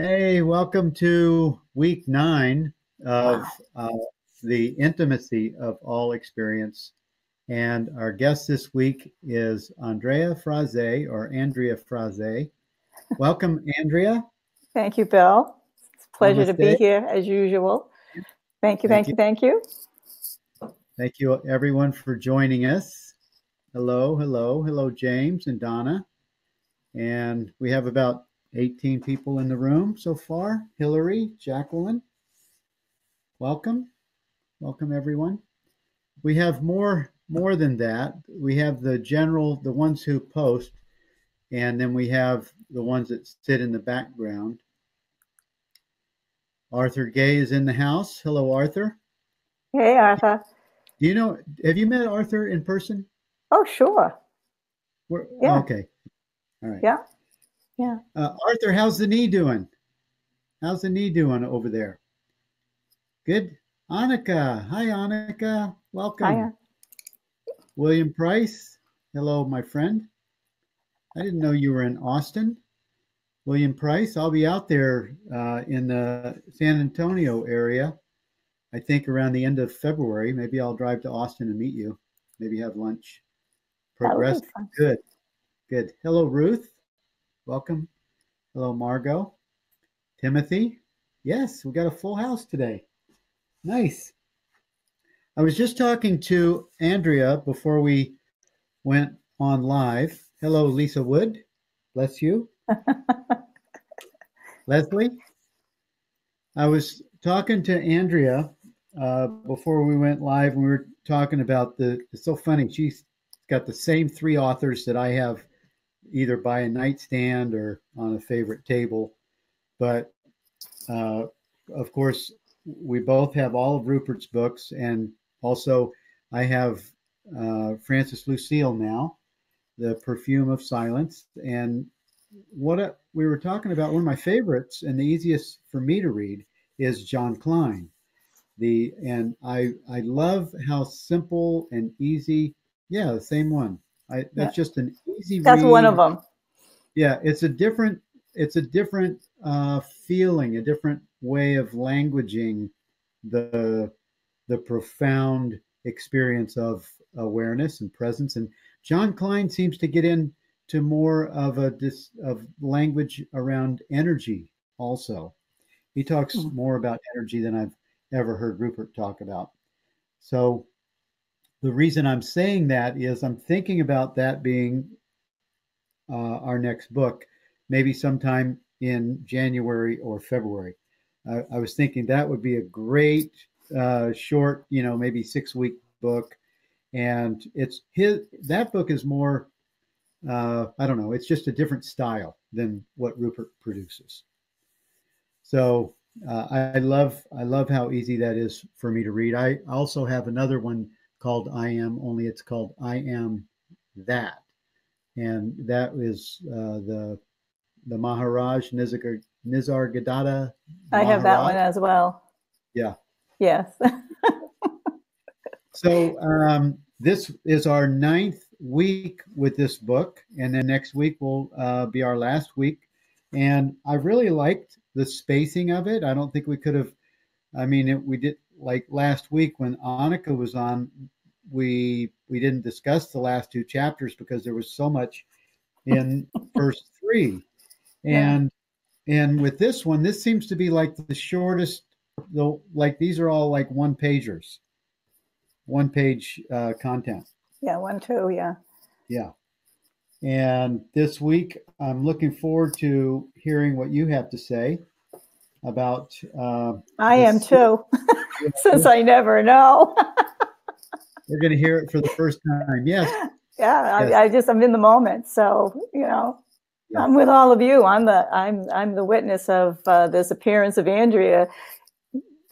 Hey, welcome to week 9 of Wow. the intimacy of all experience. And our guest this week is Andrea Frase. Welcome, Andrea. Thank you, Bill. It's a pleasure to be Namaste. here as usual. Thank you, Thank thank you. you, thank you. Thank you, everyone, for joining us. Hello, hello, hello, James and Donna. And we have about 18 people in the room so far. Hillary, Jacqueline, welcome. Welcome, everyone. We have more than that. We have the ones who post, and then we have the ones that sit in the background. Arthur Gay is in the house. Hello, Arthur. Hey, Arthur. Have you met Arthur in person? Oh, sure. Yeah, Okay. All right. yeah, yeah. Arthur, how's the knee doing? How's the knee doing over there? Good. Annika. Hi, Annika. Welcome. Hiya. William Price. Hello, my friend. I didn't know you were in Austin. William Price. I'll be out there in the San Antonio area, I think around the end of February. Maybe I'll drive to Austin and meet you. Maybe have lunch. That would Progress. be fun. Good. Good. Hello, Ruth. Welcome. Hello, Margot. Timothy. Yes, we got a full house today. Nice. I was just talking to Andrea before we went on live. Hello, Lisa Wood. Bless you. Leslie. I was talking to Andrea before we went live, and we were talking about it's so funny. She's got the same 3 authors that I have either by a nightstand or on a favorite table. But of course, we both have all of Rupert's books. And also, I have Francis Lucille now, The Perfume of Silence. And we were talking about, one of my favorites and the easiest for me to read is John Klein. And I love how simple and easy. Yeah, the same one. That's Yeah, just an easy that's one of read. them. Yeah, it's a different feeling, a different way of languaging the profound experience of awareness and presence. And John Klein seems to get into more of of language around energy also. He talks Mm. more about energy than I've ever heard Rupert talk about. So the reason I'm saying that is I'm thinking about that being our next book, maybe sometime in January or February. I was thinking that would be a great short, maybe 6-week book. And that book is more, I don't know, it's just a different style than what Rupert produces. So I love how easy that is for me to read. I also have another one called I Am, only it's called I Am That, and that is the Maharaj Nisargadatta I have that one Maharaj. as well. Yeah. Yes. So this is our 9th week with this book, and then next week will be our last week. And I really liked the spacing of it. I don't think we could have. I mean, we did, like last week when Annika was on. We didn't discuss the last 2 chapters because there was so much in first 3, Yeah. and with this one, this seems to be like the shortest. Though, like these are all like one page content. Yeah, 1, 2, yeah. Yeah. And this week, I'm looking forward to hearing what you have to say about. I am too, since I never know. We're going to hear it for the first time. Yes. Yeah, Yes. I'm in the moment. So, Yeah. I'm with all of you. I'm the witness of this appearance of Andrea,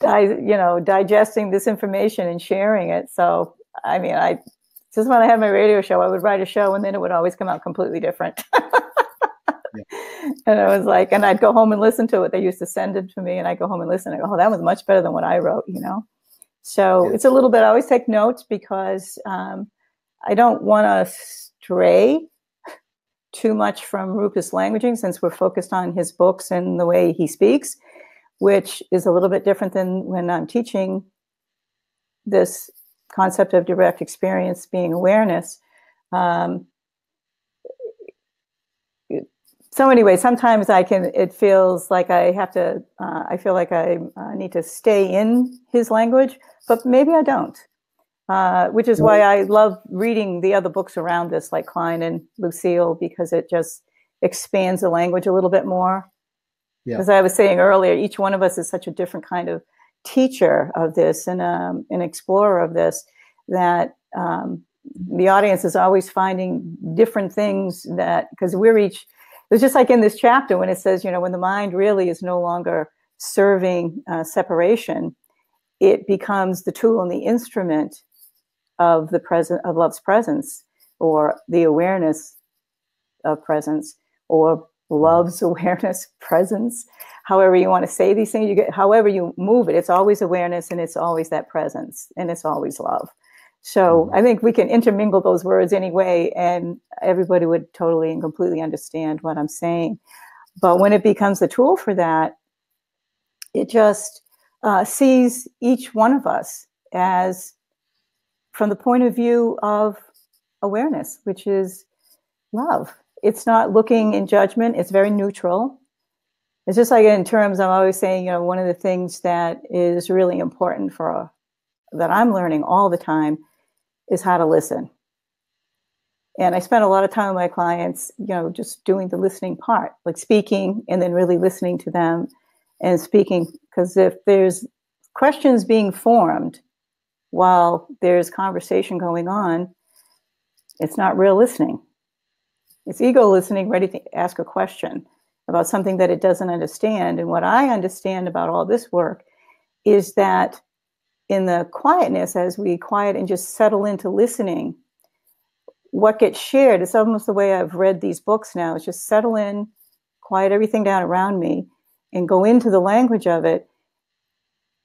digesting this information and sharing it. So, I mean, I just when I had my radio show, I would write a show and then it would always come out completely different. Yeah. And I was like, and I'd go home and listen to it. They used to send it to me and I'd go home and listen. I go, oh, that was much better than what I wrote, So it's a little bit, I always take notes because I don't want to stray too much from Rupert's languaging, since we're focused on his books and the way he speaks, which is a little bit different than when I'm teaching this concept of direct experience being awareness. So anyway, sometimes it feels like I have to, I feel like I need to stay in his language, but maybe I don't. Which is why I love reading the other books around this, like Klein and Lucille, because it just expands the language a little bit more. Yeah. As I was saying earlier, each one of us is such a different kind of teacher of this and an explorer of this, that the audience is always finding different things that, because it's just like in this chapter when it says, when the mind really is no longer serving separation, it becomes the tool and the instrument of love's presence, or the awareness of presence, or love's awareness presence. However you want to say these things, however you move it, it's always awareness, and it's always that presence, and it's always love. So I think we can intermingle those words anyway, and everybody would totally and completely understand what I'm saying. But when it becomes a tool for that, it just sees each one of us as from the point of view of awareness, which is love. It's not looking in judgment. It's very neutral. It's just like in terms, I'm always saying, one of the things that is really important that I'm learning all the time is how to listen. And I spend a lot of time with my clients, just doing the listening part, like speaking and then really listening to them and speaking. Because if there's questions being formed while there's conversation going on, it's not real listening. It's ego listening, ready to ask a question about something that it doesn't understand. And what I understand about all this work is that in the quietness, as we quiet and just settle into listening, what gets shared, it's almost the way I've read these books now, is just settle in, quiet everything down around me, and go into the language of it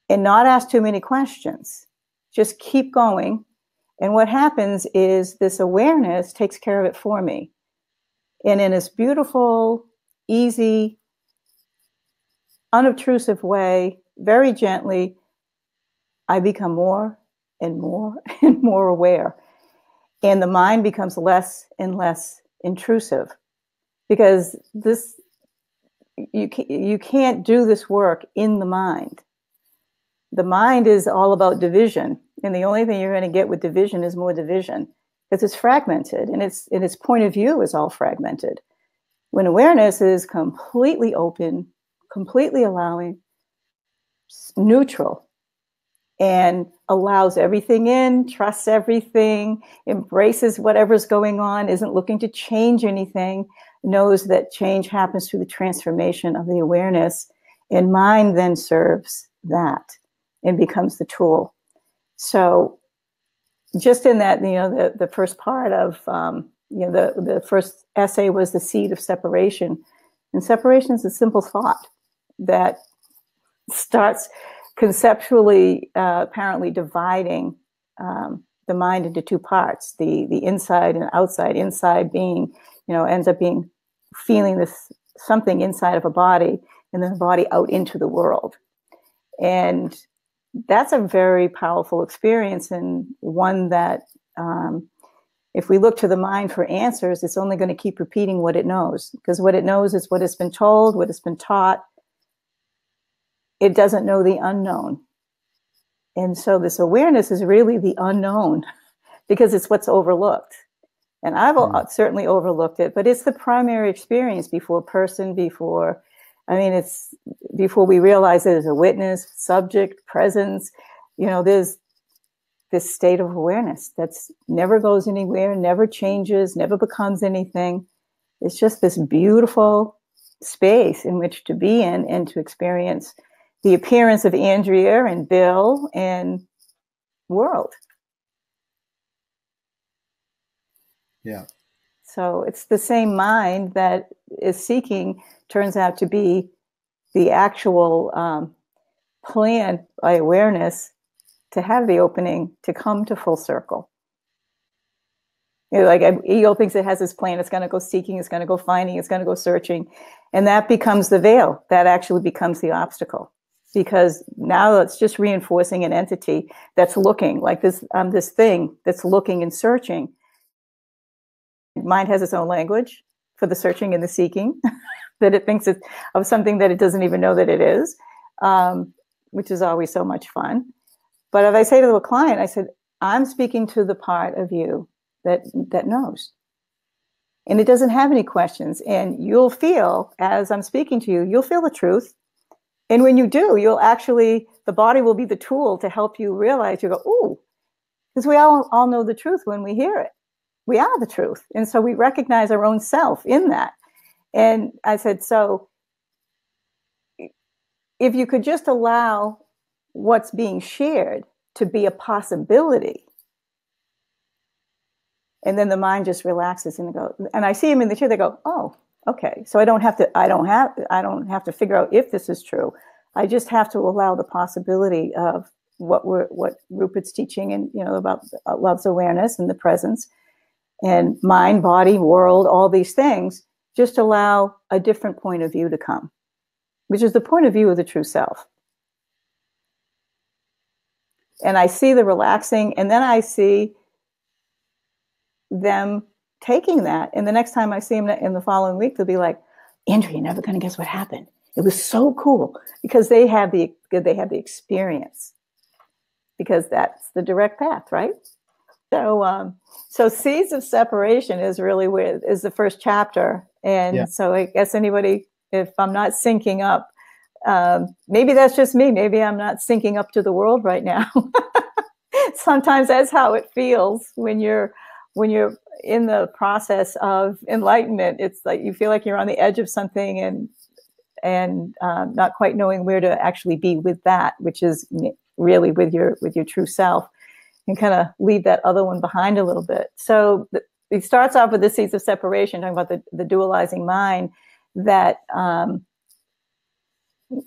and not ask too many questions. Just keep going. And what happens is this awareness takes care of it for me. And in this beautiful, easy, unobtrusive way, very gently, I become more and more and more aware. And the mind becomes less and less intrusive, because you can't do this work in the mind. The mind is all about division. And the only thing you're going to get with division is more division, because it's fragmented, and its point of view is all fragmented. When awareness is completely open, completely allowing, neutral, and allows everything in, trusts everything, embraces whatever's going on, isn't looking to change anything, knows that change happens through the transformation of the awareness, and mind then serves that and becomes the tool. So just in that, the first part of, the first essay was the seed of separation. And separation is a simple thought that starts conceptually, apparently dividing the mind into two parts, the inside and outside. Inside being, ends up being feeling this something inside of a body, and then the body out into the world. And that's a very powerful experience, and one that if we look to the mind for answers, it's only going to keep repeating what it knows, because what it knows is what it's been told, what it's been taught. It doesn't know the unknown. And so this awareness is really the unknown, because it's what's overlooked. And I've certainly overlooked it, but it's the primary experience before it's before we realize there's a witness, subject, presence. There's this state of awareness that's never goes anywhere, never changes, never becomes anything. It's just this beautiful space in which to be in and to experience the appearance of Andrea and Bill and world. Yeah. So it's the same mind that is seeking, turns out to be the actual plan by awareness to have the opening to come to full circle. Like ego thinks it has this plan. It's going to go seeking. It's going to go finding. It's going to go searching. And that becomes the veil. That actually becomes the obstacle. Because now it's just reinforcing an entity that's looking, like this thing that's looking and searching. Mind has its own language for the searching and the seeking, that it thinks it's of something that it doesn't even know that it is, which is always so much fun. But if I say to a client, I said, I'm speaking to the part of you that knows. And it doesn't have any questions. And you'll feel, as I'm speaking to you, you'll feel the truth. And when you do, you'll actually, the body will be the tool to help you realize, you go, ooh, because we all know the truth when we hear it. We are the truth. And so we recognize our own self in that. And I said, so if you could just allow what's being shared to be a possibility, and then the mind just relaxes and go, and I see them in the chair, they go, oh, okay. So I don't have to figure out if this is true. I just have to allow the possibility of what Rupert's teaching, and about love's awareness and the presence and mind, body, world, all these things, just allow a different point of view to come, which is the point of view of the true self. And I see the relaxing, and then I see them taking that. And the next time I see them in the following week, they'll be like, Andrea, you're never going to guess what happened. It was so cool, because they have the experience, because that's the direct path, right? So Seeds of Separation is really is the first chapter. And so I guess anybody, if I'm not syncing up, maybe that's just me. Maybe I'm not syncing up to the world right now. Sometimes that's how it feels when you're in the process of enlightenment. It's like you feel like you're on the edge of something and not quite knowing where to actually be with that, which is really with your true self, and kind of leave that other one behind a little bit. So it starts off with the Seeds of Separation, talking about the dualizing mind, that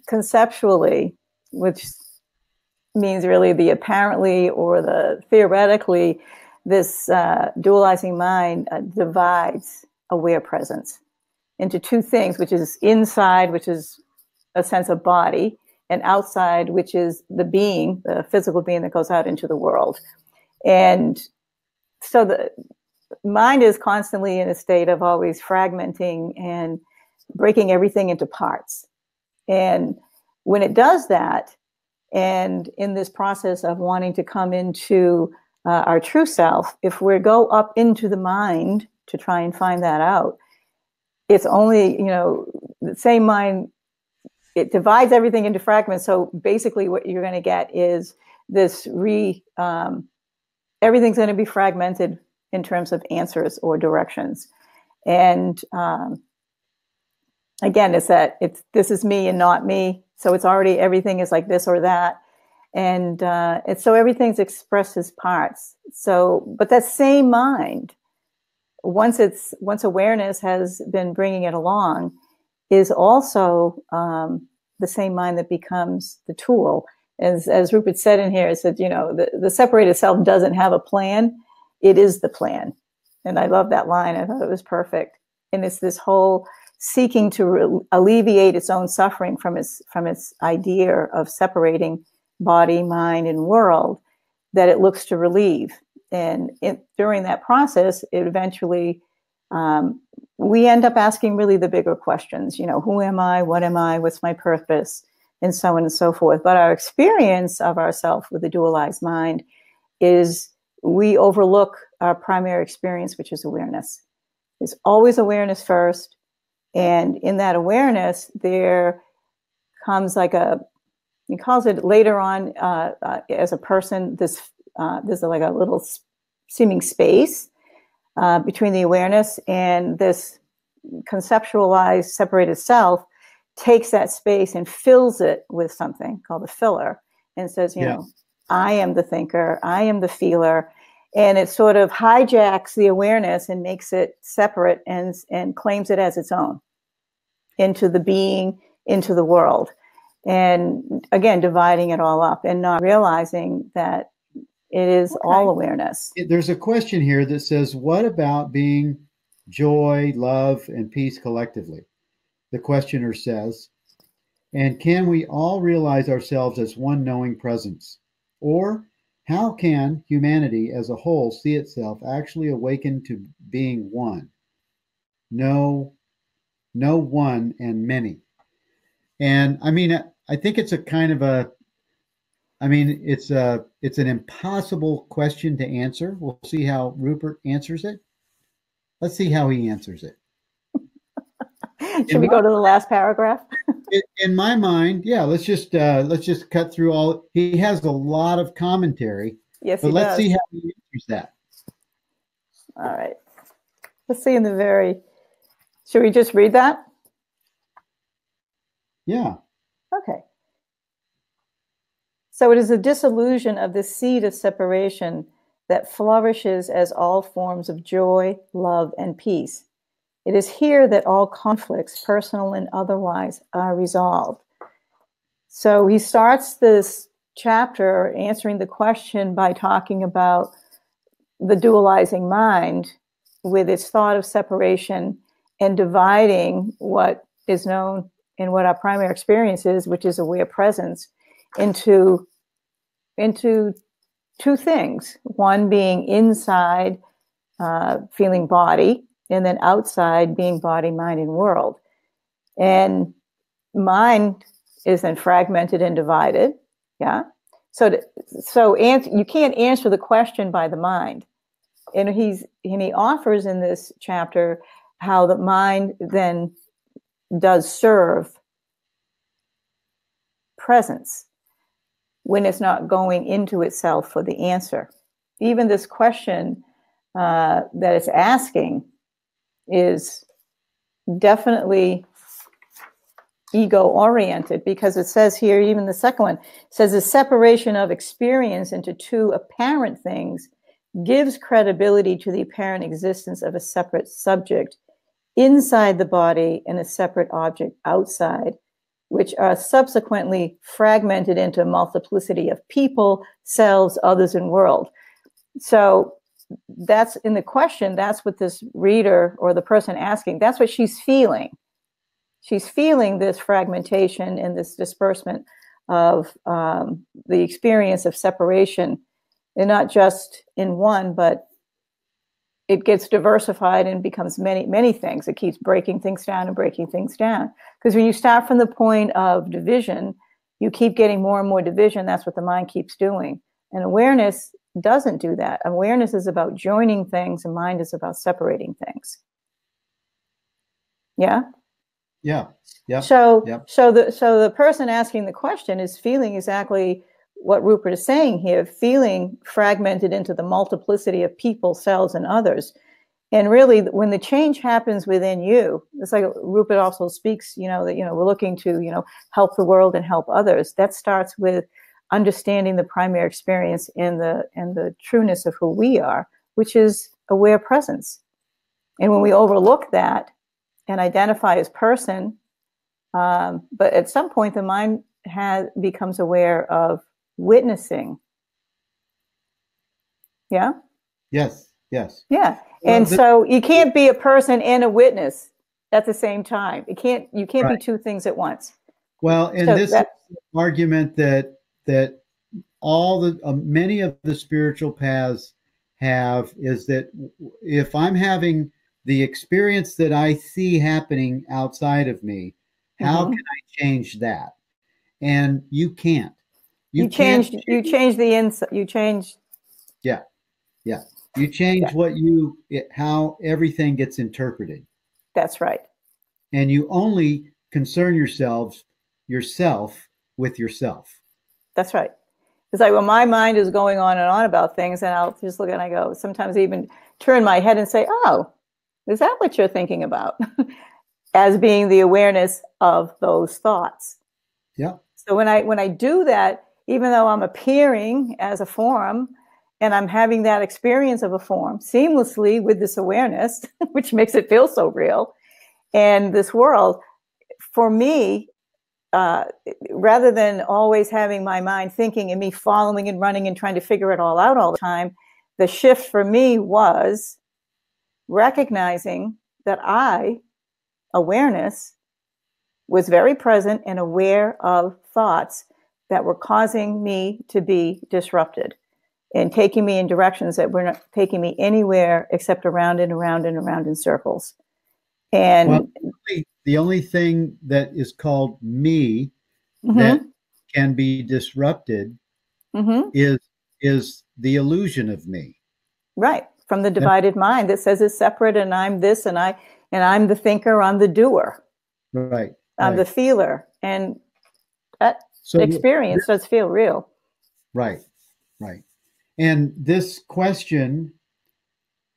conceptually, which means really the apparently or the theoretically, this dualizing mind divides aware presence into two things, which is inside, which is a sense of body, and outside, which is the being, the physical being that goes out into the world. And so the mind is constantly in a state of always fragmenting and breaking everything into parts. And when it does that, and in this process of wanting to come into our true self, if we go up into the mind to try and find that out, it's only, the same mind, it divides everything into fragments. So basically what you're going to get is this everything's going to be fragmented in terms of answers or directions. And again, this is me and not me. So it's already, everything is like this or that. And so everything's expressed as parts. So, but that same mind, once awareness has been bringing it along, is also the same mind that becomes the tool. As Rupert said in here, it said, the separated self doesn't have a plan. It is the plan. And I love that line. I thought it was perfect. And it's this whole seeking to alleviate its own suffering from its idea of separating body, mind, and world, that it looks to relieve. And during that process, it eventually, we end up asking really the bigger questions, who am I? What am I? What's my purpose? And so on and so forth. But our experience of ourself with the dualized mind is we overlook our primary experience, which is awareness. There's always awareness first. And in that awareness, there comes he calls it later on as a person, there's like a little seeming space between the awareness, and this conceptualized separated self takes that space and fills it with something called a filler, and says, I am the thinker, I am the feeler. And it sort of hijacks the awareness and makes it separate and claims it as its own into the being, into the world. And again, dividing it all up and not realizing that It is all awareness. There's a question here that says, what about being joy, love, and peace collectively? The questioner says, and can we all realize ourselves as one knowing presence? Or how can humanity as a whole see itself actually awaken to being one? No one and many. And I mean, I think it's a kind of a, I mean, it's an impossible question to answer. We'll see how Rupert answers it. Let's see how he answers it. Should we go to the last paragraph? In my mind, yeah, let's just cut through all. He has a lot of commentary. Yes, but let's see how he answers that. All right. Let's see in the very. Should we just read that? Yeah. Okay. So it is a disillusion of the seed of separation that flourishes as all forms of joy, love, and peace. It is here that all conflicts, personal and otherwise, are resolved. So he starts this chapter answering the question by talking about the dualizing mind with its thought of separation and dividing what is known in what our primary experience is, which is aware presence, into two things. One being inside, feeling body, and then outside being body, mind, and world. And mind is then fragmented and divided. Yeah. So you can't answer the question by the mind. And he offers in this chapter how the mind then does serve presence when it's not going into itself for the answer. Even this question that it's asking is definitely ego-oriented, because it says here, even the second one says the separation of experience into two apparent things gives credibility to the apparent existence of a separate subject inside the body and a separate object outside, which are subsequently fragmented into a multiplicity of people, selves, others, and world. So that's in the question, that's what this reader or the person asking, that's what she's feeling. She's feeling this fragmentation and this disbursement of the experience of separation, and not just in one, but it gets diversified and becomes many, many things. It keeps breaking things down and breaking things down. Because when you start from the point of division, you keep getting more and more division. That's what the mind keeps doing. And awareness doesn't do that. Awareness is about joining things, and mind is about separating things. Yeah? Yeah. Yeah. So the person asking the question is feeling exactly what Rupert is saying here, feeling fragmented into the multiplicity of people, selves, and others. And really, when the change happens within you, it's like Rupert also speaks, that, we're looking to, help the world and help others. That starts with understanding the primary experience and the trueness of who we are, which is aware presence. And when we overlook that and identify as person, but at some point the mind becomes aware of witnessing. Yeah? Yes. Yes. Yeah. And so you can't be a person and a witness at the same time. You can't right. be two things at once. Well, and so this is an argument that all the many of the spiritual paths have, is that if I'm having the experience that I see happening outside of me, how can I change that? And you can't. You change the inside. You change. Yeah. Yeah. You change how everything gets interpreted. That's right. And you only concern yourself with yourself. That's right. It's like when my mind is going on and on about things, and I'll just look and I go, sometimes even turn my head and say, oh, is that what you're thinking about? As being the awareness of those thoughts. Yeah. So when I do that, even though I'm appearing as a form and I'm having that experience of a form seamlessly with this awareness, which makes it feel so real, and this world, for me, rather than always having my mind thinking and me following and running and trying to figure it all out all the time, the shift for me was recognizing that awareness, was very present and aware of thoughts that were causing me to be disrupted and taking me in directions that were not taking me anywhere except around and around and around in circles. And well, the only thing that is called me that can be disrupted is the illusion of me. Right. From the divided mind that says it's separate and I'm this and I'm the thinker, I'm the doer. Right. I'm the feeler. And that experience does feel real. Right. Right. And this question,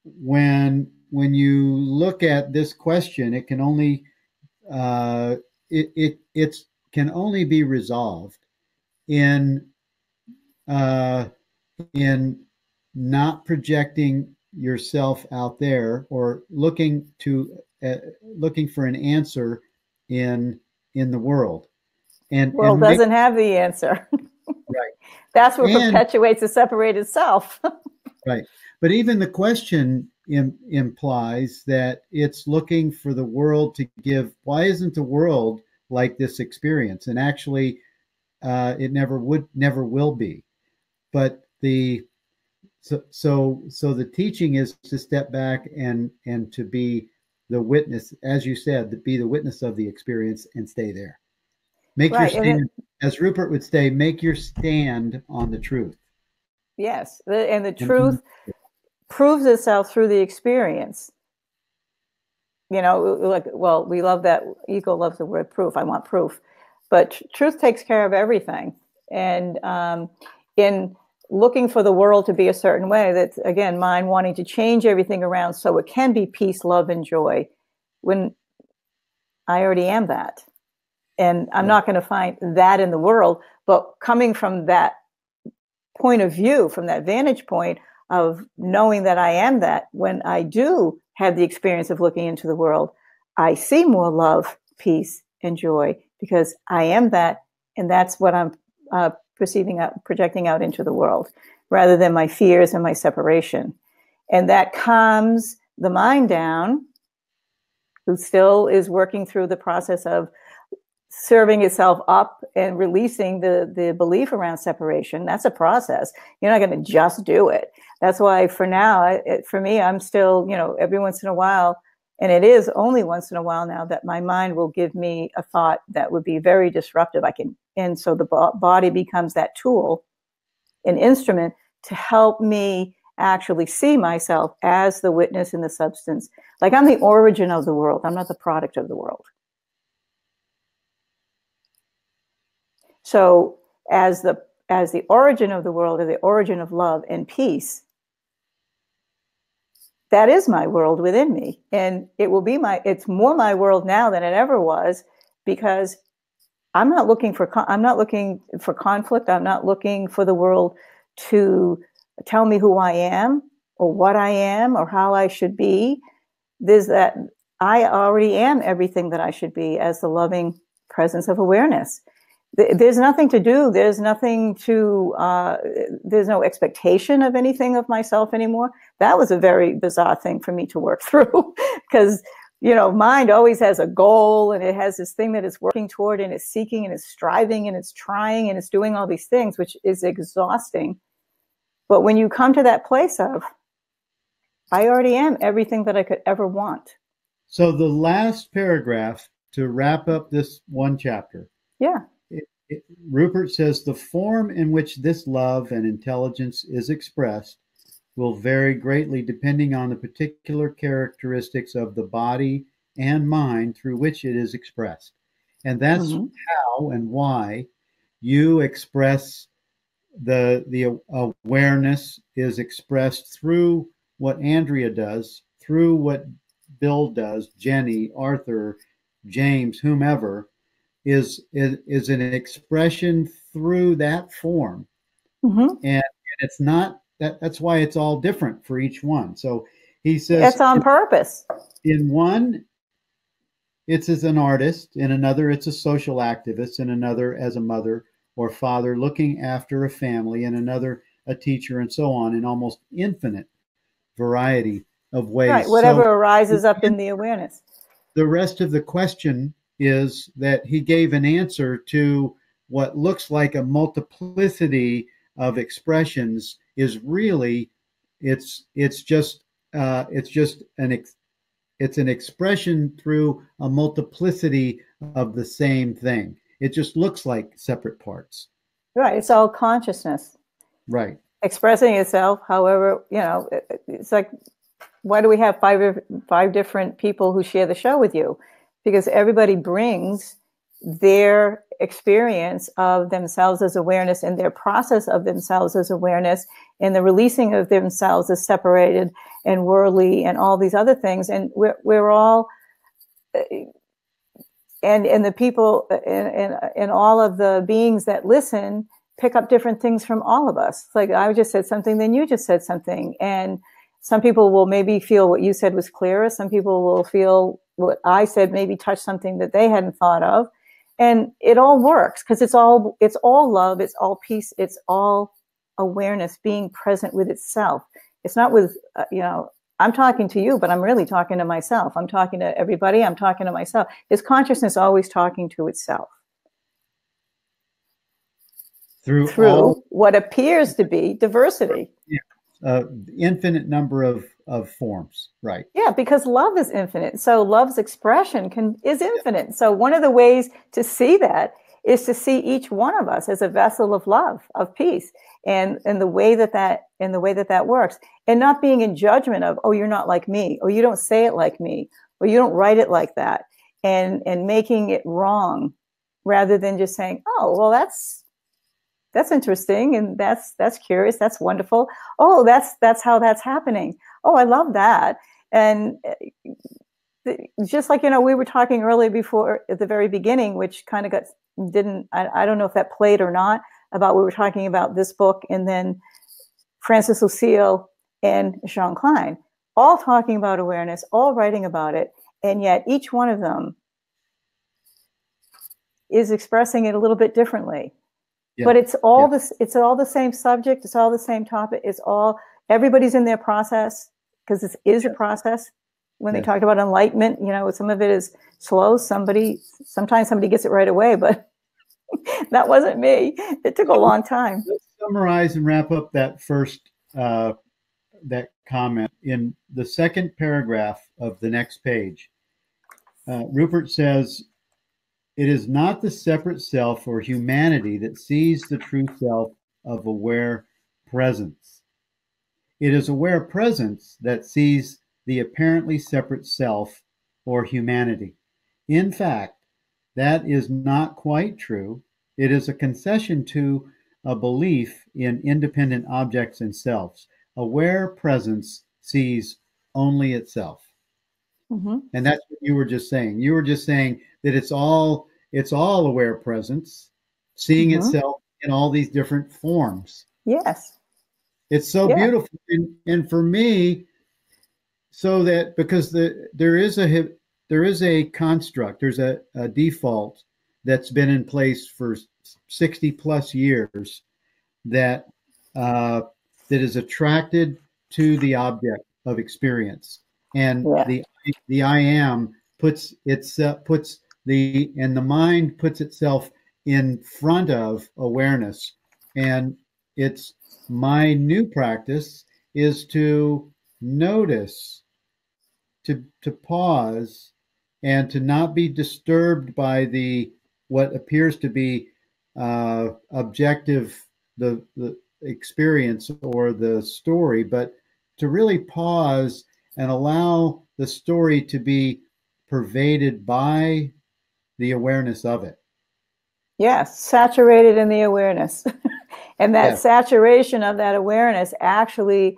when you look at this question, it can only it can only be resolved in not projecting yourself out there or looking for an answer in the world. And world doesn't have the answer. Right. That's what perpetuates the separated self. Right. But even the question implies that it's looking for the world to give. Why isn't the world like this experience? And actually, it never will be. But so the teaching is to step back and to be the witness, as you said, to be the witness of the experience and stay there. Make your stand, as Rupert would say, make your stand on the truth. Yes, and the truth proves itself through the experience. You know, like, well, we love that. Ego loves the word proof. I want proof. But truth takes care of everything. And in looking for the world to be a certain way, that's, again, mind wanting to change everything around so it can be peace, love, and joy, when I already am that. And I'm not going to find that in the world, but coming from that point of view, from that vantage point of knowing that I am that, when I do have the experience of looking into the world, I see more love, peace, and joy, because I am that, and that's what I'm projecting out into the world, rather than my fears and my separation. And that calms the mind down, who still is working through the process of serving itself up and releasing the belief around separation. That's a process. You're not going to just do it. That's why for now, for me, I'm still, every once in a while, and it is only once in a while now, that my mind will give me a thought that would be very disruptive. And so the body becomes that tool, an instrument to help me actually see myself as the witness in the substance. Like, I'm the origin of the world. I'm not the product of the world. So as the origin of the world, or the origin of love and peace, that is my world within me. And it will be it's more my world now than it ever was, because I'm not looking for conflict. I'm not looking for the world to tell me who I am or what I am or how I should be. There's that I already am everything that I should be as the loving presence of awareness. There's nothing to do. There's nothing to, there's no expectation of anything of myself anymore. That was a very bizarre thing for me to work through, because, mind always has a goal, and it has this thing that it's working toward, and it's seeking, and it's striving, and it's trying, and it's doing all these things, which is exhausting. But when you come to that place of, I already am everything that I could ever want. So the last paragraph to wrap up this one chapter. Yeah. Rupert says the form in which this love and intelligence is expressed will vary greatly depending on the particular characteristics of the body and mind through which it is expressed. And that's how and why you express the awareness is expressed through what Andrea does, through what Bill does, Jenny, Arthur, James, whomever, is an expression through that form. And it's not that's why it's all different for each one. So he says it's on purpose. In one, it's as an artist, in another it's a social activist, in another as a mother or father looking after a family, in another a teacher, and so on, in almost infinite variety of Right. ways. Whatever So arises up in the awareness. the rest of the question is that he gave an answer to what looks like a multiplicity of expressions is really it's just it's an expression through a multiplicity of the same thing. It just looks like separate parts. Right. It's all consciousness Right. expressing itself. However, it's like, why do we have five different people who share the show with you? Because everybody brings their experience of themselves as awareness and their process of themselves as awareness and the releasing of themselves as separated and worldly and all these other things. And we're all, and the people and all of the beings that listen pick up different things from all of us. It's like I just said something, then you just said something. And some people will maybe feel what you said was clearer. Some people will feel what I said maybe touched something that they hadn't thought of. And it all works because it's all love, it's all peace, it's all awareness being present with itself. It's not with, I'm talking to you, but I'm really talking to myself. I'm talking to everybody. I'm talking to myself. Is consciousness always talking to itself? Through all, what appears to be diversity. Yeah. Infinite number of forms, right? Yeah, because love is infinite. So love's expression is infinite. So one of the ways to see that is to see each one of us as a vessel of love, of peace, and the way that works, and not being in judgment of, oh, you're not like me, or you don't say it like me, or you don't write it like that, and making it wrong, rather than just saying, oh, well, that's interesting, and that's curious, that's wonderful. Oh, that's how that's happening. Oh, I love that. And just like, we were talking earlier before at the very beginning, which kind of I don't know if that played or not, about we were talking about this book and then Francis Lucille and Jean Klein, all talking about awareness, all writing about it. And yet each one of them is expressing it a little bit differently. Yeah. But it's all it's all the same subject. It's all the same topic. Everybody's in their process, because it is a process. When they talked about enlightenment, some of it is slow. Sometimes somebody gets it right away, but that wasn't me. It took a long time. Let's summarize and wrap up that first that comment. In the second paragraph of the next page, Rupert says, "It is not the separate self or humanity that sees the true self of aware presence. It is aware presence that sees the apparently separate self or humanity. In fact, that is not quite true. It is a concession to a belief in independent objects and selves. Aware presence sees only itself." Mm-hmm. And that's what you were just saying. You were just saying that it's all aware presence, seeing mm-hmm. itself in all these different forms. Yes. It's so beautiful. And for me, so that because there is a construct, there's a default that's been in place for 60 plus years that is attracted to the object of experience, and the I am the mind puts itself in front of awareness. And it's my new practice is to notice, to pause, and to not be disturbed by what appears to be objective, the experience or the story, but to really pause and allow the story to be pervaded by the awareness of it. Yes, saturated in the awareness. And that saturation of that awareness actually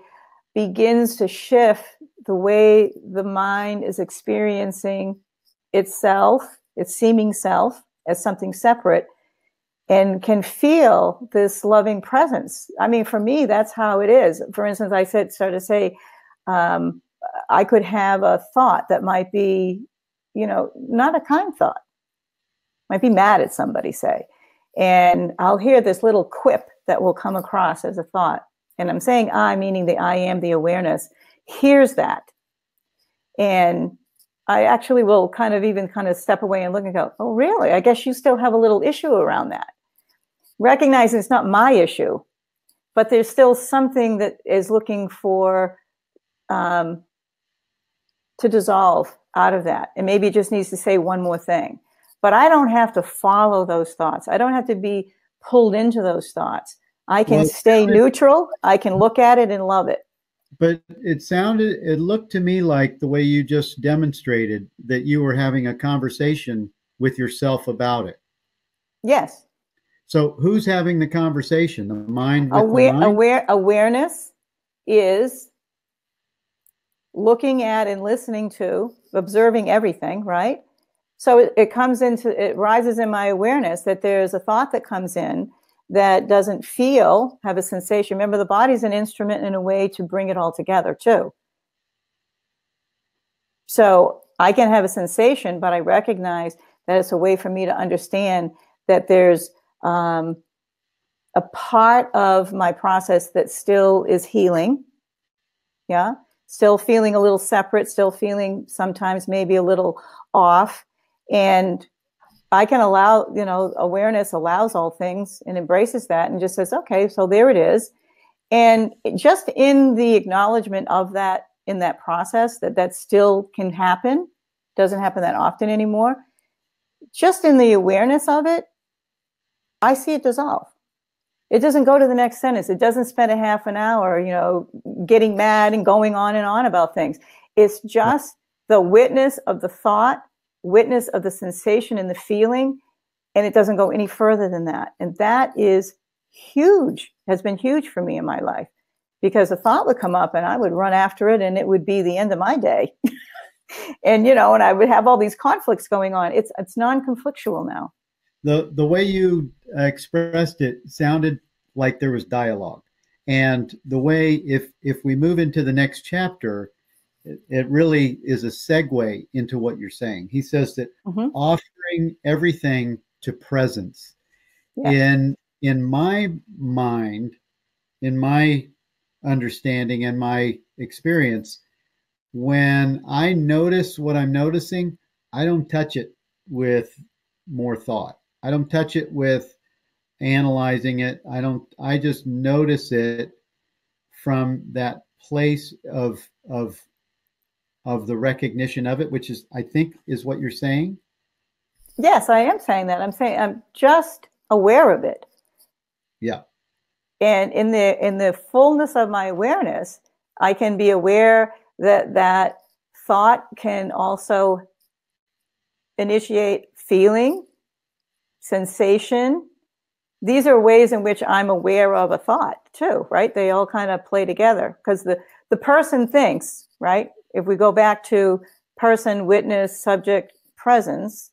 begins to shift the way the mind is experiencing itself, its seeming self, as something separate, and can feel this loving presence. I mean, for me, that's how it is. For instance, I could have a thought that might be not a kind thought. Might be mad at somebody, say. And I'll hear this little quip that will come across as a thought. And I'm saying I, meaning the I am, the awareness, hears that. And I actually will kind of step away and look and go, oh, really? I guess you still have a little issue around that. Recognizing it's not my issue, but there's still something that is looking for to dissolve out of that. And maybe it just needs to say one more thing. But I don't have to follow those thoughts. I don't have to be pulled into those thoughts. I can stay neutral. I can look at it and love it. But it looked to me like the way you just demonstrated that you were having a conversation with yourself about it. Yes. So who's having the conversation? The mind with the mind? Awareness is looking at and listening to, observing everything, right? So it rises in my awareness that there's a thought that comes in that doesn't have a sensation. Remember, the body's an instrument in a way to bring it all together too. So I can have a sensation, but I recognize that it's a way for me to understand that there's a part of my process that still is healing. Yeah. Still feeling a little separate, still feeling sometimes maybe a little off. And I can allow, awareness allows all things and embraces that and just says, okay, so there it is. And just in the acknowledgement of that, in that process, that still can happen, doesn't happen that often anymore. Just in the awareness of it, I see it dissolve. It doesn't go to the next sentence. It doesn't spend a half an hour, getting mad and going on and on about things. It's just the witness of the thought, witness of the sensation and the feeling, and it doesn't go any further than that. And that is huge, has been huge for me in my life, because a thought would come up and I would run after it and it would be the end of my day. and I would have all these conflicts going on. It's non-conflictual now. The way you expressed it sounded like there was dialogue. And the way, if we move into the next chapter, it really is a segue into what you're saying. He says that offering everything to presence. Yeah. In my mind, in my understanding and my experience, when I notice what I'm noticing, I don't touch it with more thought. I don't touch it with analyzing it. I just notice it from that place of the recognition of it, which is, I think, is what you're saying. Yes, I am saying that. I'm saying I'm just aware of it. Yeah. And in the fullness of my awareness, I can be aware that thought can also initiate feeling, sensation. These are ways in which I'm aware of a thought too, right? They all kind of play together, because the person thinks, right? If we go back to person, witness, subject, presence,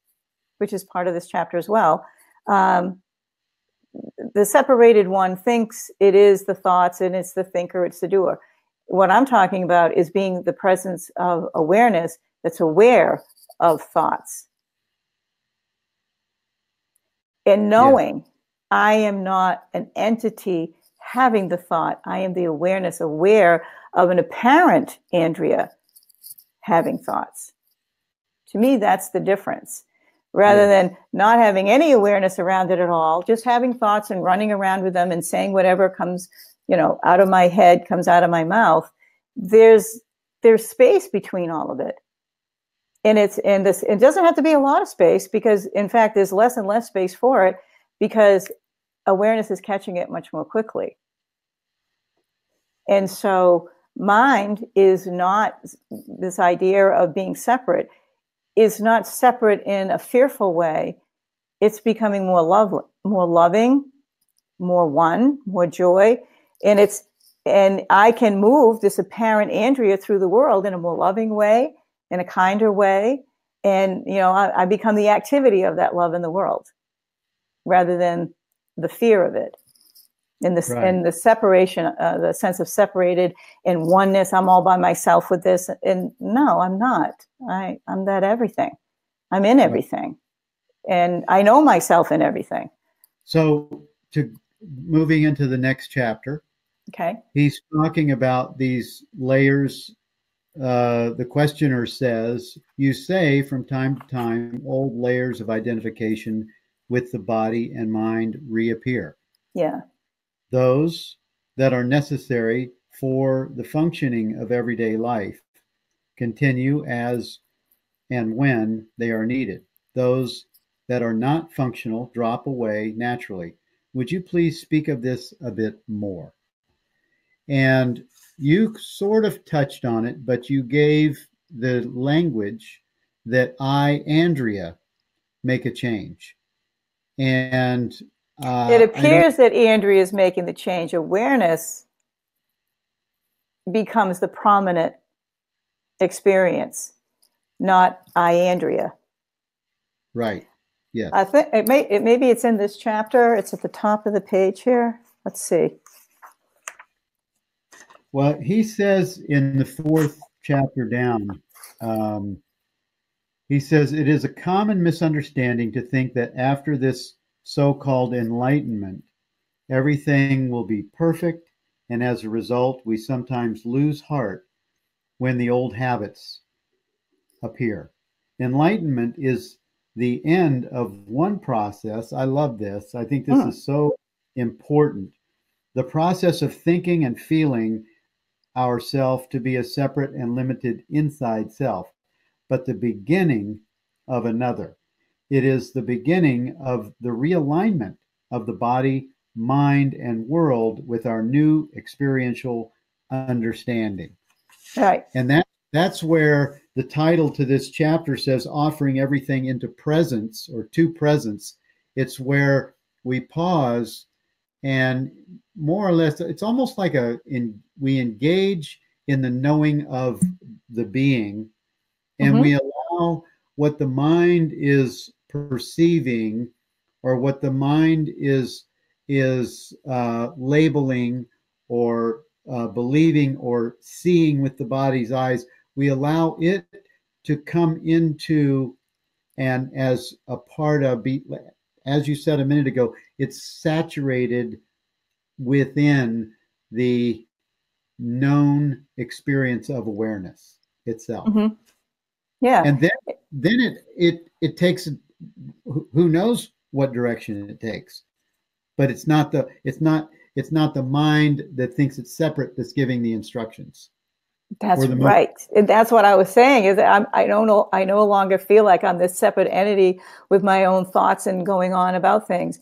which is part of this chapter as well, the separated one thinks it is the thoughts and it's the thinker, it's the doer. What I'm talking about is being the presence of awareness that's aware of thoughts. And knowing I am not an entity having the thought. I am the awareness, aware of an apparent Andrea having thoughts. To me, that's the difference. Rather than not having any awareness around it at all, just having thoughts and running around with them and saying whatever comes, out of my head, comes out of my mouth. There's space between all of it. And it doesn't have to be a lot of space, because in fact, there's less and less space for it, because awareness is catching it much more quickly. And so mind is not, this idea of being separate is not separate in a fearful way. It's becoming more loving, more one, more joy. And I can move this apparent Andrea through the world in a more loving way, in a kinder way. And, I become the activity of that love in the world rather than the fear of it. And the separation, the sense of separated and oneness. I'm all by myself with this. And no, I'm not. I'm that everything. I'm in everything. And I know myself in everything. So moving into the next chapter, okay, he's talking about these layers. The questioner says, you say from time to time, old layers of identification with the body and mind reappear. Yeah. Those that are necessary for the functioning of everyday life continue as and when they are needed. Those that are not functional drop away naturally. Would you please speak of this a bit more? And you sort of touched on it, but you gave the language that Andrea, make a change. And it appears that Andrea is making the change. Awareness becomes the prominent experience, not Andrea. Right. Yes. I think maybe it's in this chapter. It's at the top of the page here. Let's see. Well, he says in the 4th chapter down, he says, it is a common misunderstanding to think that after this so-called enlightenment, everything will be perfect, and as a result, we sometimes lose heart when the old habits appear. Enlightenment is the end of one process. I love this. I think this is so important. The process of thinking and feeling ourself to be a separate and limited inside self, but the beginning of another. It is the beginning of the realignment of the body, mind, and world with our new experiential understanding. Right. And that's where the title to this chapter says, offering everything into presence or to presence. It's where we pause and more or less, it's almost like we engage in the knowing of the being, and we allow what the mind is perceiving or what the mind is labeling or believing or seeing with the body's eyes. We allow it to come into, and as a part of, as you said a minute ago, it's saturated within the known experience of awareness itself. Yeah. And then it takes, who knows what direction it takes, but it's not the mind that thinks it's separate that's giving the instructions. That's right. And that's what I was saying, is that I no longer feel like I'm this separate entity with my own thoughts and going on about things.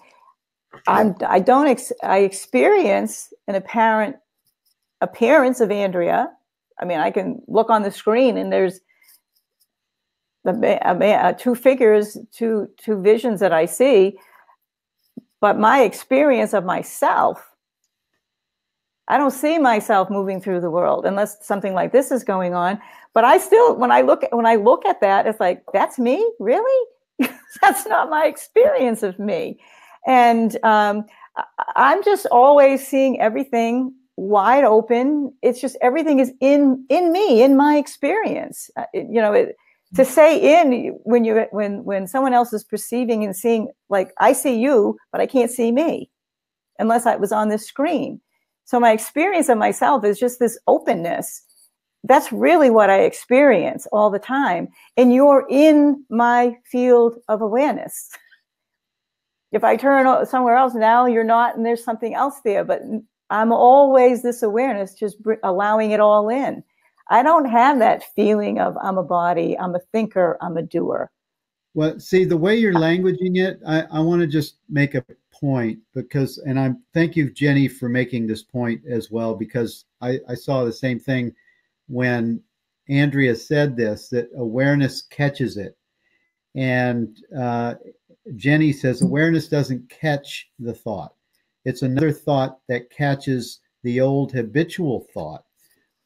I experience an apparent appearance of Andrea. I mean, I can look on the screen and there's two figures, two visions that I see, but my experience of myself, I don't see myself moving through the world unless something like this is going on. But I still, when I look at that, it's like, that's me? Really? That's not my experience of me. And I'm just always seeing everything wide open. It's just everything is in me, in my experience. To say in when someone else is perceiving and seeing, like, I see you, but I can't see me unless I was on this screen. So my experience of myself is just this openness. That's really what I experience all the time. And you're in my field of awareness. If I turn somewhere else, now you're not, and there's something else there. But I'm always this awareness, just allowing it all in. I don't have that feeling of I'm a body, I'm a thinker, I'm a doer. Well, see, the way you're languaging it, I want to just make a point, because, and thank you, Jenny, for making this point as well, because I saw the same thing when Andrea said this, that awareness catches it. And Jenny says awareness doesn't catch the thought. It's another thought that catches the old habitual thought.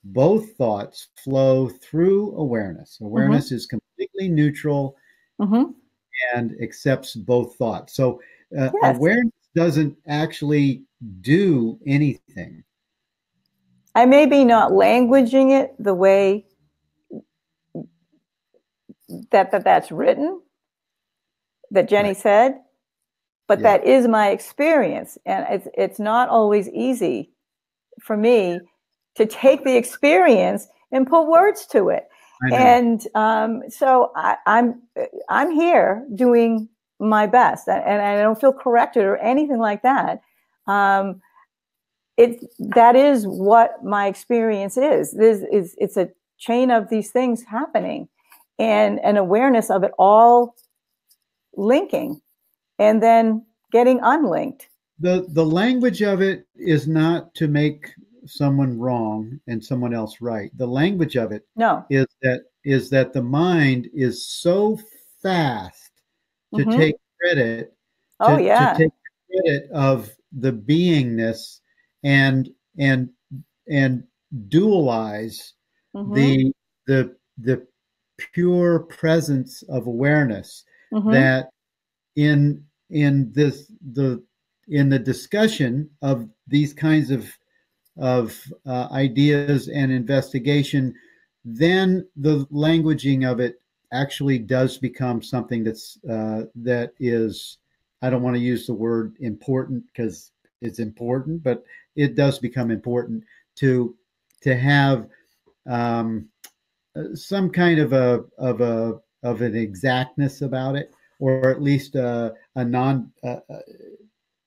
Both thoughts flow through awareness. Awareness is completely neutral and accepts both thoughts. So yes. Awareness doesn't actually do anything. I may be not languaging it the way that's written, that Jenny said, but Yeah. that is my experience. And it's not always easy for me to take the experience and put words to it. I know. And so I'm here doing my best, and I don't feel corrected or anything like that. That is what my experience is. It's a chain of these things happening, and an awareness of it all linking, and then getting unlinked. The language of it is not to make someone wrong and someone else right. The language of it is that the mind is so fast to take credit, to take credit of the beingness and dualize the pure presence of awareness that in the discussion of these kinds of ideas and investigation, then the languaging of it actually does become something that is, I don't want to use the word important because it's important, but it does become important to have some kind of an exactness about it, or at least a non. I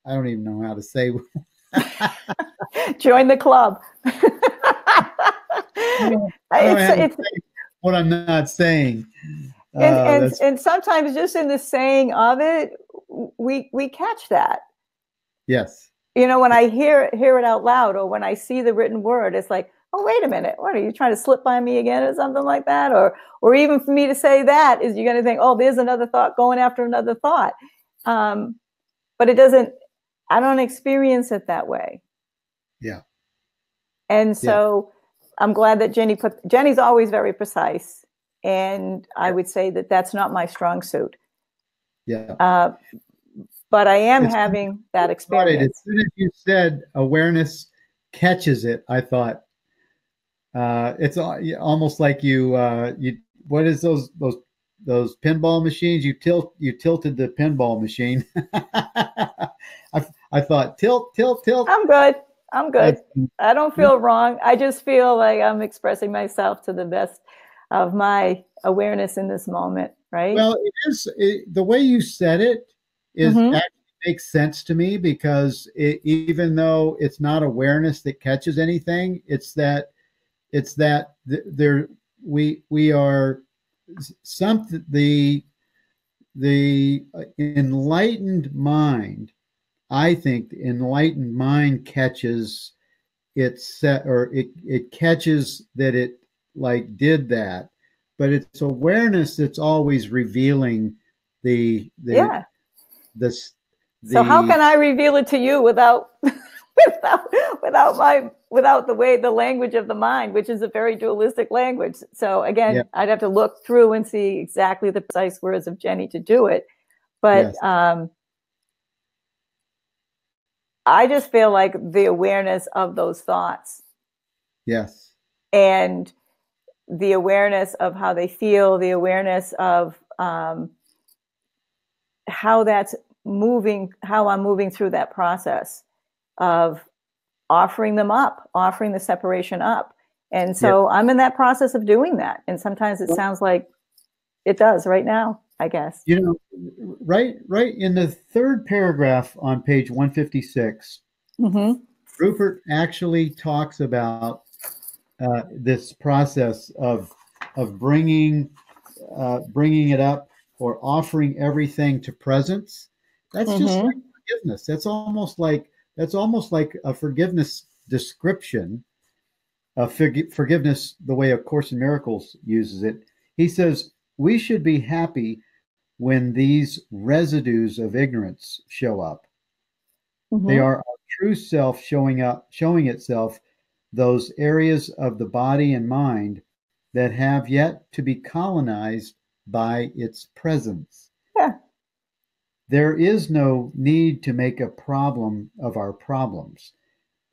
don't even know how to say. Join the club. It's what I'm not saying. And sometimes just in the saying of it, we catch that. Yes. You know, when I hear it out loud, or when I see the written word, it's like, oh, wait a minute, what are you trying to slip by me again, or something like that? Or even for me to say that, is you're going to think, oh, there's another thought going after another thought. But it doesn't. I don't experience it that way. Yeah. And so I'm glad that Jenny's always very precise. And I would say that that's not my strong suit. Yeah. But I am having that experience. As soon as you said awareness catches it, I thought it's almost like you what is those pinball machines? You tilted the pinball machine. I thought tilt. I'm good. I don't feel wrong. I just feel like I'm expressing myself to the best of my awareness in this moment, right? Well, the way you said it is actually makes sense to me, because even though it's not awareness that catches anything, it's that there we are something. The enlightened mind, I think the enlightened mind catches it catches that it like did that, but it's awareness that's always revealing So how can I reveal it to you without the language of the mind, which is a very dualistic language? So again, I'd have to look through and see exactly the precise words of Jenny to do it. But I just feel like the awareness of those thoughts. Yes. And the awareness of how they feel, the awareness of how that's moving, how I'm moving through that process of offering them up, offering the separation up. And so I'm in that process of doing that. And sometimes it sounds like it does right now, I guess. You know, right in the third paragraph on page 156, Rupert actually talks about this process of bringing it up, or offering everything to presence. That's just like forgiveness. That's almost like a forgiveness description of forgiveness, the way A Course in Miracles uses it. He says, we should be happy when these residues of ignorance show up. They are our true self showing itself, those areas of the body and mind that have yet to be colonized by its presence. Yeah. There is no need to make a problem of our problems.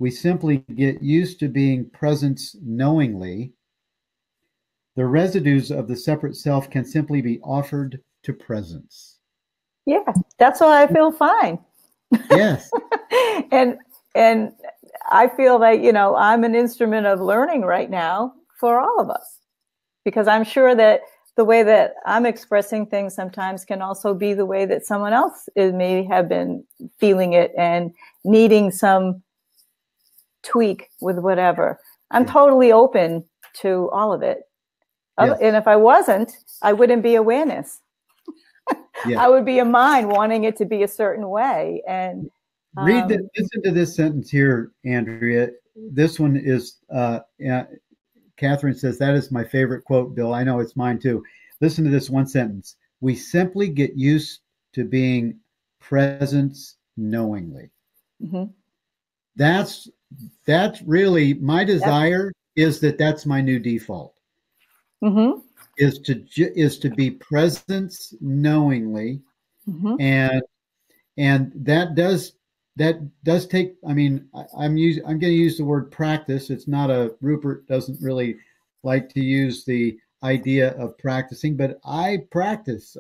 We simply get used to being presence knowingly. The residues of the separate self can simply be offered to presence. Yeah, that's why I feel fine. Yes. and I feel like, you know, I'm an instrument of learning right now for all of us, because I'm sure that the way that I'm expressing things sometimes can also be the way that someone else may have been feeling it and needing some tweak with whatever. I'm totally open to all of it. Yes. And if I wasn't, I wouldn't be awareness. Yes. I would be a mind wanting it to be a certain way. And listen to this sentence here, Andrea. This one is, Catherine says, that is my favorite quote, Bill. I know it's mine too. Listen to this one sentence. We simply get used to being presence knowingly. Mm-hmm. That's really my desire, is that's my new default. Mm-hmm. Is to be presence knowingly. Mm-hmm. And that does take, I mean, I'm going to use the word practice. It's not Rupert doesn't really like to use the idea of practicing, but I practice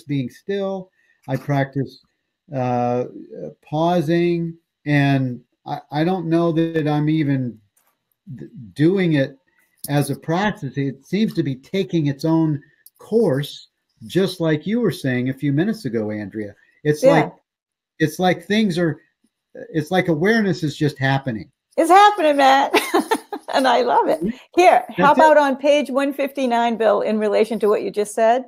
being still. I practice pausing, and I don't know that I'm even doing it as a practice. It seems to be taking its own course, just like you were saying a few minutes ago, Andrea. It's like things are, it's like awareness is just happening. It's happening, Matt. And I love it. Here, how about on page 159, Bill, in relation to what you just said?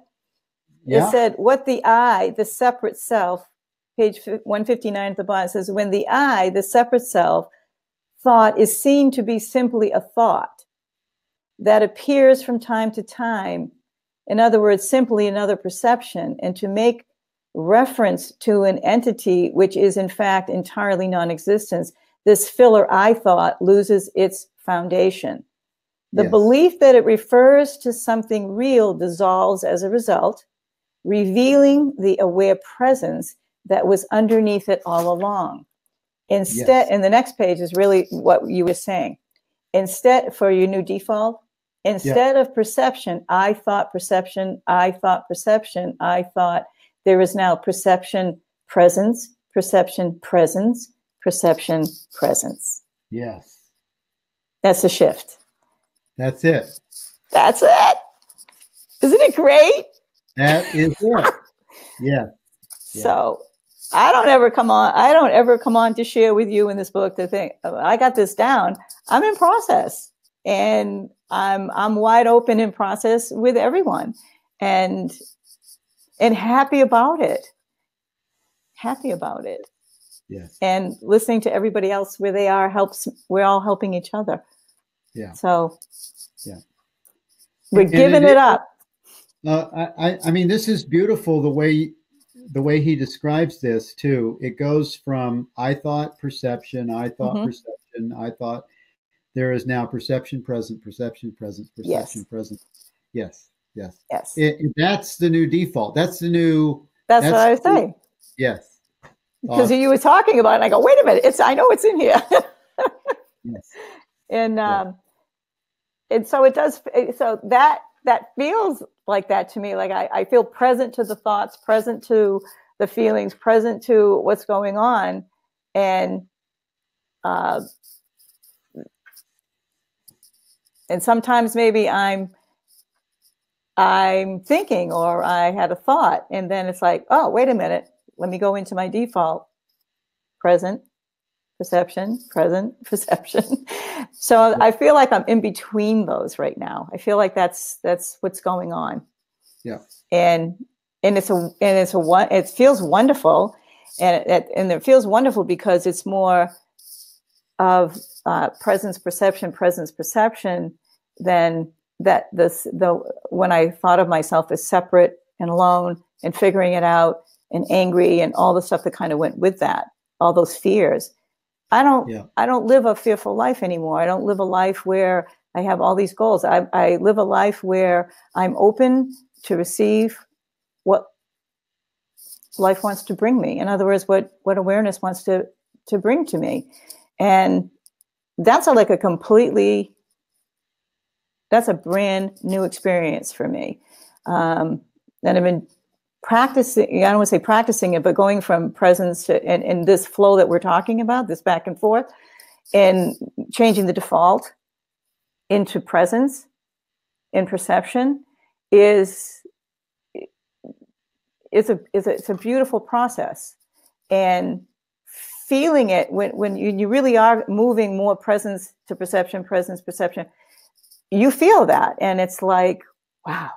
Yeah. It said, what the I, the separate self, page 159 at the bottom, says, when the I, the separate self, thought is seen to be simply a thought that appears from time to time, in other words, simply another perception, and to make reference to an entity which is in fact entirely non-existence, this filler I thought loses its foundation. The belief that it refers to something real dissolves as a result, revealing the aware presence that was underneath it all along. Instead, and the next page is really what you were saying. Instead, for your new default, instead of perception, I thought perception, I thought perception, I thought, there is now perception, presence, perception, presence, perception, presence. Yes. That's a shift. That's it. That's it. Isn't it great? That is it. Yeah. So I don't ever come on to share with you in this book to think, oh, I got this down. I'm in process, and I'm wide open in process with everyone, and happy about it. Happy about it. Yes. And listening to everybody else where they are helps. We're all helping each other. Yeah. So we're giving it up. I mean, this is beautiful the way he describes this too. It goes from I thought perception, I thought perception, I thought, there is now perception present, perception present, perception present. Yes. Yes. Yes. That's the new default. That's the new. That's what I was saying. Yes. Because you were talking about it, and I go, wait a minute, I know it's in here. Yes. And so it does. So that feels like that to me. Like I feel present to the thoughts, present to the feelings, present to what's going on, and sometimes maybe I'm thinking, or I had a thought, and then it's like, oh, wait a minute, let me go into my default. Present, perception, present, perception. So I feel like I'm in between those right now. I feel like that's what's going on. Yeah. And it feels wonderful, and it feels wonderful because it's more of presence, perception than that. When I thought of myself as separate and alone and figuring it out and angry and all the stuff that kind of went with that, all those fears. I don't live a fearful life anymore. I don't live a life where I have all these goals. I live a life where I'm open to receive what life wants to bring me. In other words, what awareness wants to bring to me. And that's that's a brand new experience for me. And I've been practicing, I don't want to say practicing it, but going from presence to, and this flow that we're talking about, this back and forth, and changing the default into presence in perception it's a beautiful process. And feeling it when you really are moving more presence to perception, perception, you feel that. And it's like, wow.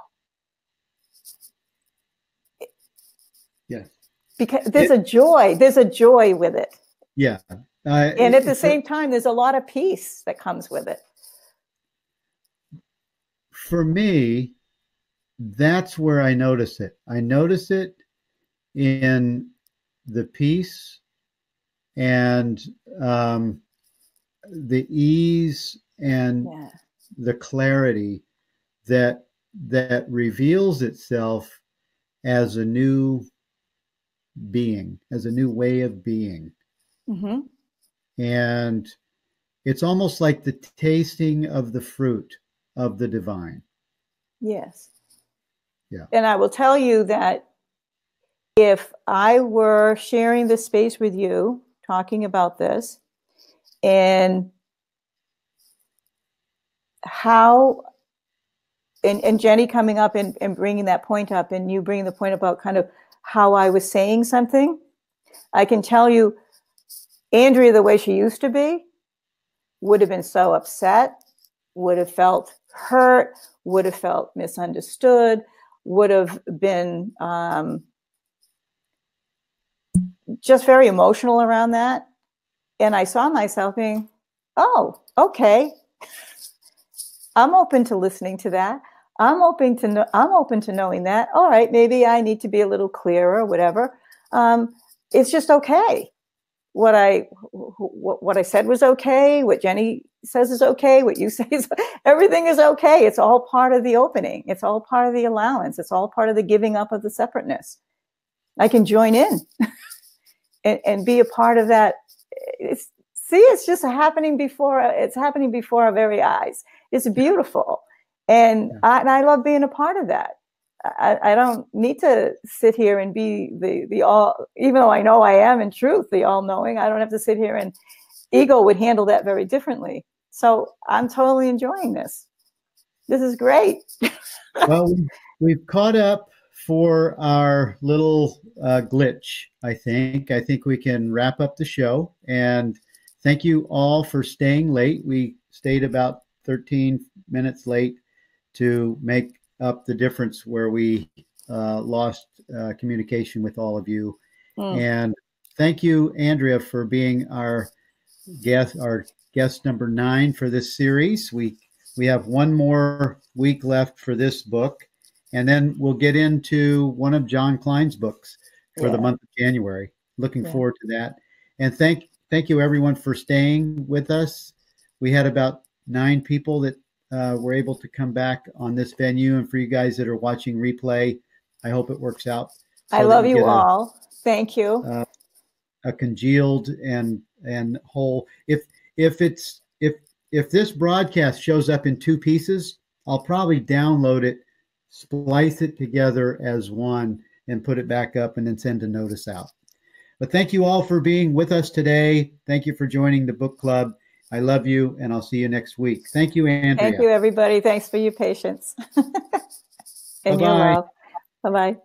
Yeah. Because there's a joy with it. Yeah. And at the same time, there's a lot of peace that comes with it. For me, that's where I notice it. I notice it in the peace and the ease and the clarity that reveals itself as a new being, as a new way of being. Mm-hmm. And it's almost like the tasting of the fruit of the divine. Yes. Yeah. And I will tell you that if I were sharing this space with you, talking about this, and how, and Jenny coming up and bringing that point up, and you bringing the point about kind of how I was saying something, I can tell you, Andrea, the way she used to be, would have been so upset, would have felt hurt, would have felt misunderstood, would have been just very emotional around that. And I saw myself being, oh, okay. I'm open to listening to that. I'm open to knowing that. All right, maybe I need to be a little clearer, whatever. It's just okay. What I said was okay. What Jenny says is okay. What you say is, everything is okay. It's all part of the opening. It's all part of the allowance. It's all part of the giving up of the separateness. I can join in and be a part of that. It's just happening before. It's happening before our very eyes. It's beautiful, and I love being a part of that. I don't need to sit here and be the all, even though I know I am in truth the all-knowing. I don't have to sit here, and ego would handle that very differently. So I'm totally enjoying this. This is great. Well, we've caught up for our little glitch, I think. I think we can wrap up the show. And thank you all for staying late. We stayed about 13 minutes late to make up the difference where we lost communication with all of you. And thank you, Andrea, for being our guest number 9 for this series. We have one more week left for this book, and then we'll get into one of John Klein's books for the month of January. Looking forward to that. And thank you, everyone, for staying with us. We had about 9 people that were able to come back on this venue. And for you guys that are watching replay, I hope it works out. I love you all. Thank you. A congealed and whole. If this broadcast shows up in 2 pieces, I'll probably download it, splice it together as one, and put it back up, and then send a notice out. But thank you all for being with us today. Thank you for joining the book club. I love you, and I'll see you next week. Thank you, Andrea. Thank you, everybody. Thanks for your patience. And your love. Bye-bye.